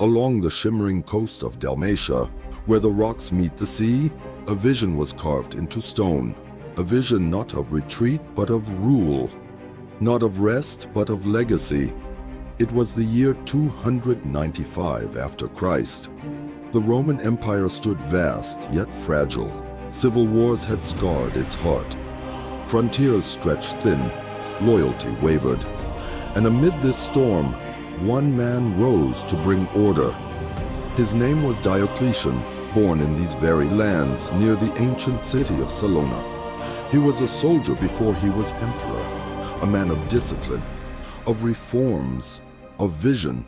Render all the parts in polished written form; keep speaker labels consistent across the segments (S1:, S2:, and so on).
S1: Along the shimmering coast of Dalmatia, where the rocks meet the sea, a vision was carved into stone. A vision not of retreat, but of rule. Not of rest, but of legacy. It was the year 295 after Christ. The Roman Empire stood vast, yet fragile. Civil wars had scarred its heart. Frontiers stretched thin. Loyalty wavered. And amid this storm, one man rose to bring order. His name was Diocletian, born in these very lands near the ancient city of Salona. He was a soldier before he was emperor, a man of discipline, of reforms, of vision,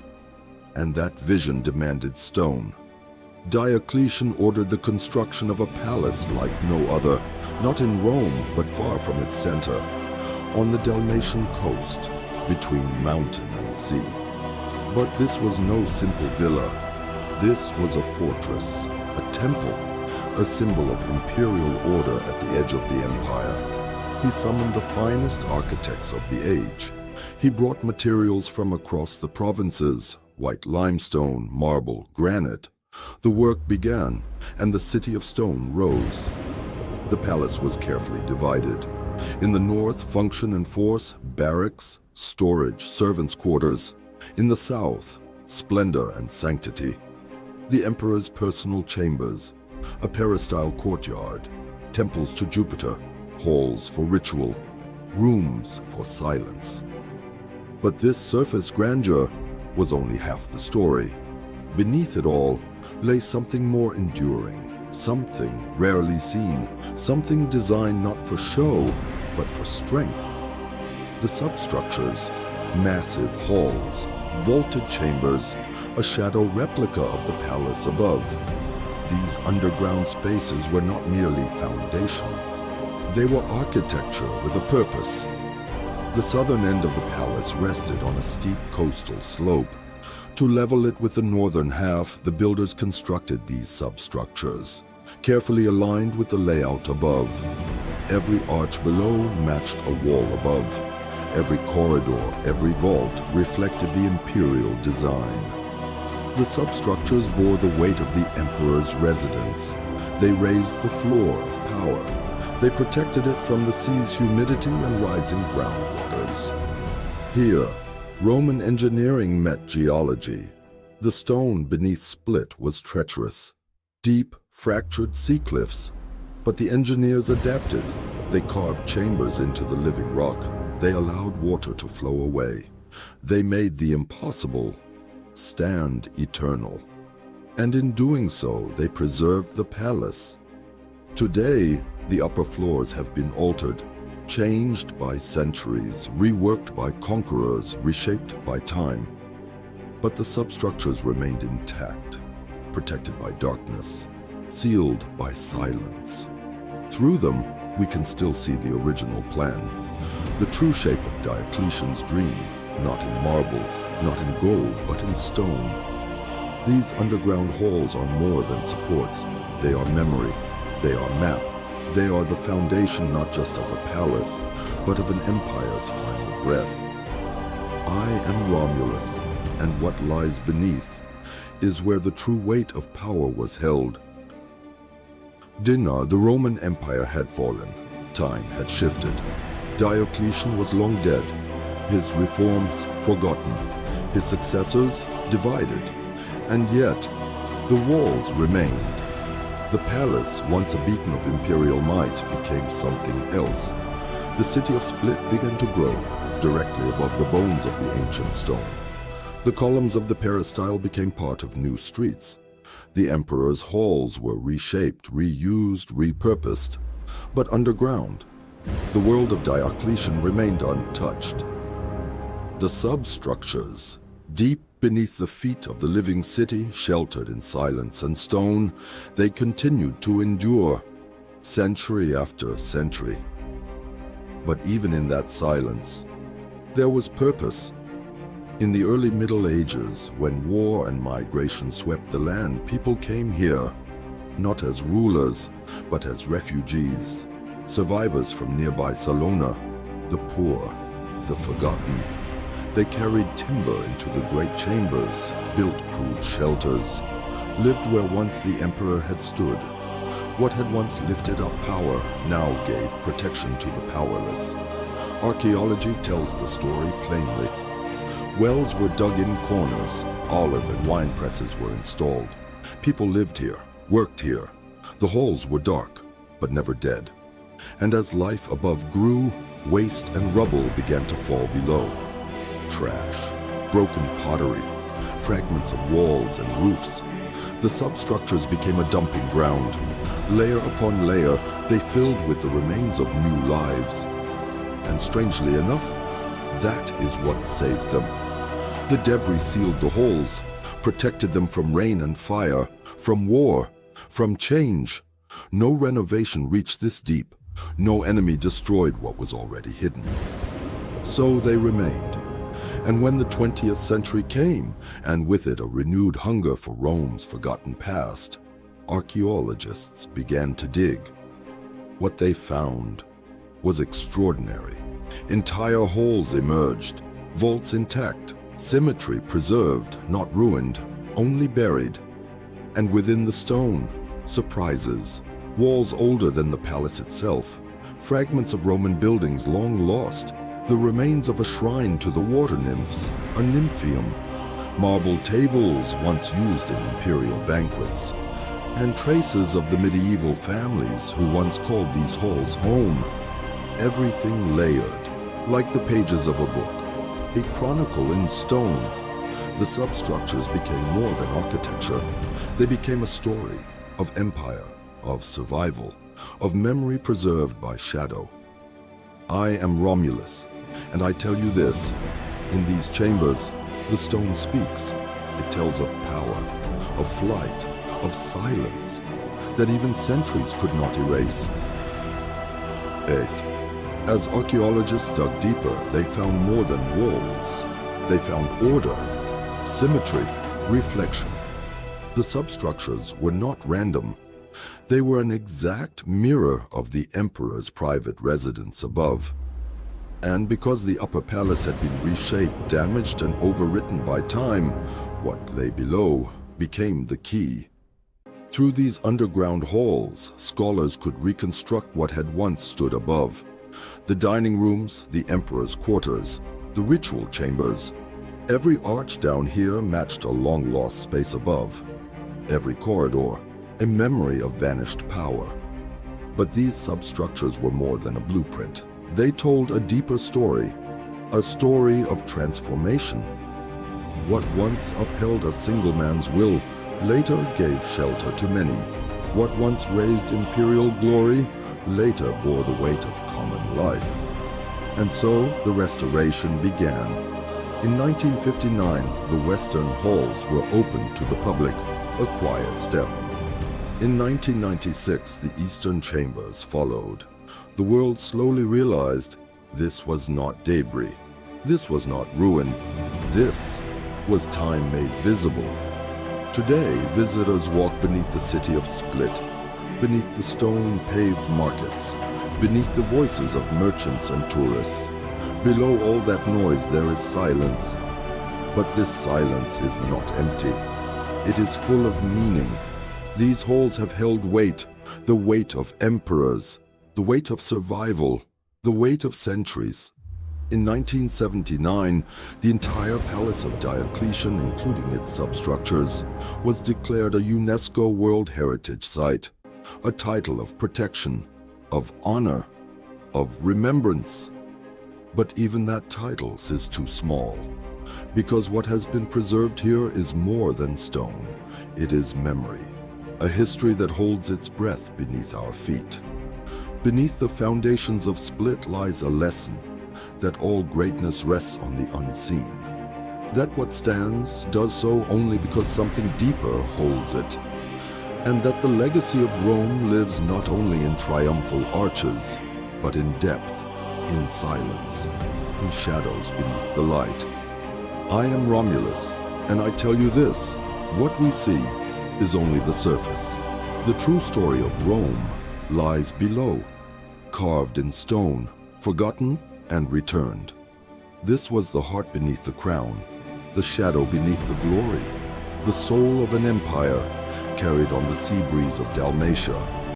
S1: and that vision demanded stone. Diocletian ordered the construction of a palace like no other, not in Rome, but far from its center, on the Dalmatian coast, between mountain and sea. But this was no simple villa. This was a fortress, a temple, a symbol of imperial order at the edge of the empire. He summoned the finest architects of the age. He brought materials from across the provinces, white limestone, marble, granite. The work began, and the city of stone rose. The palace was carefully divided. In the north, function and force, barracks, storage, servants' quarters. In the south, splendor and sanctity. The emperor's personal chambers, a peristyle courtyard, temples to Jupiter, halls for ritual, rooms for silence. But this surface grandeur was only half the story. Beneath it all lay something more enduring, something rarely seen, something designed not for show, but for strength. The substructures, massive halls, vaulted chambers, a shadow replica of the palace above. These underground spaces were not merely foundations. They were architecture with a purpose. The southern end of the palace rested on a steep coastal slope. To level it with the northern half, the builders constructed these substructures, carefully aligned with the layout above. Every arch below matched a wall above. Every corridor, every vault reflected the imperial design. The substructures bore the weight of the emperor's residence. They raised the floor of power. They protected it from the sea's humidity and rising groundwaters. Here, Roman engineering met geology. The stone beneath split was treacherous. Deep, fractured sea cliffs. But the engineers adapted. They carved chambers into the living rock. They allowed water to flow away. They made the impossible stand eternal. And in doing so, they preserved the palace. Today, the upper floors have been altered, changed by centuries, reworked by conquerors, reshaped by time. But the substructures remained intact, protected by darkness, sealed by silence. Through them, we can still see the original plan. The true shape of Diocletian's dream, not in marble, not in gold, but in stone. These underground halls are more than supports. They are memory. They are map. They are the foundation not just of a palace, but of an empire's final breath. I am Romulus, and what lies beneath is where the true weight of power was held. The Roman Empire had fallen. Time had shifted. Diocletian was long dead, his reforms forgotten, his successors divided, and yet the walls remained. The palace, once a beacon of imperial might, became something else. The city of Split began to grow, directly above the bones of the ancient stone. The columns of the peristyle became part of new streets. The emperor's halls were reshaped, reused, repurposed, but underground. The world of Diocletian remained untouched. The substructures, deep beneath the feet of the living city, sheltered in silence and stone, they continued to endure, century after century. But even in that silence, there was purpose. In the early Middle Ages, when war and migration swept the land, people came here, not as rulers, but as refugees, survivors from nearby Salona, the poor, the forgotten. They carried timber into the great chambers, built crude shelters, lived where once the emperor had stood. What had once lifted up power now gave protection to the powerless. Archaeology tells the story plainly. Wells were dug in corners, olive and wine presses were installed. People lived here, worked here. The halls were dark, but never dead. And as life above grew, waste and rubble began to fall below. Trash, broken pottery, fragments of walls and roofs. The substructures became a dumping ground. Layer upon layer, they filled with the remains of new lives. And strangely enough, that is what saved them. The debris sealed the halls, protected them from rain and fire, from war, from change. No renovation reached this deep. No enemy destroyed what was already hidden. So they remained. And when the 20th century came, and with it a renewed hunger for Rome's forgotten past, archaeologists began to dig. What they found was extraordinary. Entire halls emerged, vaults intact, symmetry preserved, not ruined, only buried. And within the stone, surprises. Walls older than the palace itself, fragments of Roman buildings long lost, the remains of a shrine to the water nymphs, a nymphaeum, marble tables once used in imperial banquets, and traces of the medieval families who once called these halls home. Everything layered, like the pages of a book, a chronicle in stone. The substructures became more than architecture. They became a story of empire, of survival, of memory preserved by shadow. I am Romulus, and I tell you this, in these chambers, the stone speaks. It tells of power, of flight, of silence, that even centuries could not erase. 8. As archaeologists dug deeper, they found more than walls. They found order, symmetry, reflection. The substructures were not random. They were an exact mirror of the emperor's private residence above. And because the upper palace had been reshaped, damaged, and overwritten by time, what lay below became the key. Through these underground halls, scholars could reconstruct what had once stood above. The dining rooms, the emperor's quarters, the ritual chambers. Every arch down here matched a long-lost space above. Every corridor, a memory of vanished power. But these substructures were more than a blueprint. They told a deeper story, a story of transformation. What once upheld a single man's will later gave shelter to many. What once raised imperial glory later bore the weight of common life. And so the restoration began. In 1959, the western halls were opened to the public, a quiet step. In 1996, the eastern chambers followed. The world slowly realized this was not debris. This was not ruin. This was time made visible. Today, visitors walk beneath the city of Split, beneath the stone-paved markets, beneath the voices of merchants and tourists. Below all that noise, there is silence. But this silence is not empty. It is full of meaning. These halls have held weight, the weight of emperors, the weight of survival, the weight of centuries. In 1979, the entire palace of Diocletian, including its substructures, was declared a UNESCO World Heritage Site, a title of protection, of honor, of remembrance. But even that title is too small, because what has been preserved here is more than stone. It is memory, a history that holds its breath beneath our feet. Beneath the foundations of Split lies a lesson, that all greatness rests on the unseen. That what stands does so only because something deeper holds it. And that the legacy of Rome lives not only in triumphal arches, but in depth, in silence, in shadows beneath the light. I am Romulus, and I tell you this, what we see is only the surface. The true story of Rome lies below, carved in stone, forgotten and returned. This was the heart beneath the crown, the shadow beneath the glory, the soul of an empire carried on the sea breeze of Dalmatia.